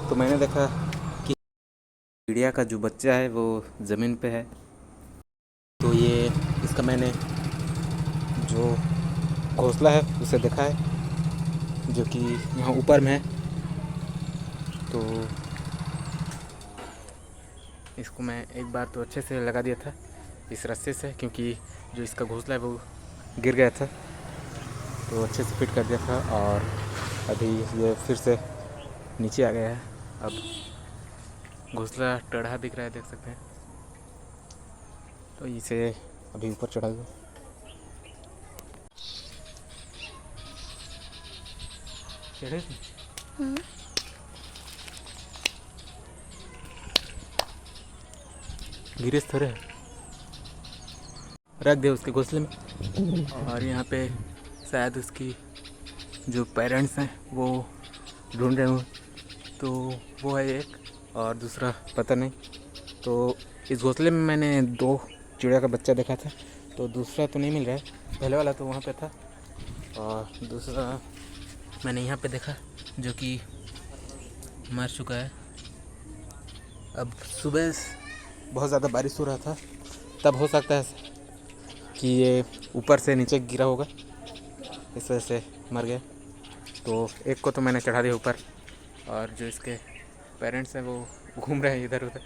तो मैंने देखा कि चिड़िया का जो बच्चा है वो ज़मीन पे है। तो ये इसका मैंने जो घोंसला है उसे देखा है, जो कि यहाँ ऊपर में है। तो इसको मैं एक बार तो अच्छे से लगा दिया था इस रस्से से, क्योंकि जो इसका घोंसला है वो गिर गया था, तो अच्छे से फिट कर दिया था। और अभी ये फिर से नीचे आ गया है। अब घोंसला टेढ़ा दिख रहा है, देख सकते हैं। तो इसे अभी ऊपर चढ़ा दो। चढ़े गिरे थोड़े रख दे उसके घोंसले में। और यहाँ पे शायद उसकी जो पेरेंट्स हैं वो ढूंढ रहे हो, तो वो है एक, और दूसरा पता नहीं। तो इस घोंसले में मैंने 2 चिड़िया का बच्चा देखा था, तो दूसरा तो नहीं मिल रहा है। पहले वाला तो वहाँ पे था, और दूसरा मैंने यहाँ पे देखा जो कि मर चुका है। अब सुबह बहुत ज़्यादा बारिश हो रहा था, तब हो सकता है कि ये ऊपर से नीचे गिरा होगा, इस वजह से मर गया। तो एक को तो मैंने चढ़ा दिया ऊपर, और जो इसके पेरेंट्स हैं वो घूम रहे हैं इधर उधर।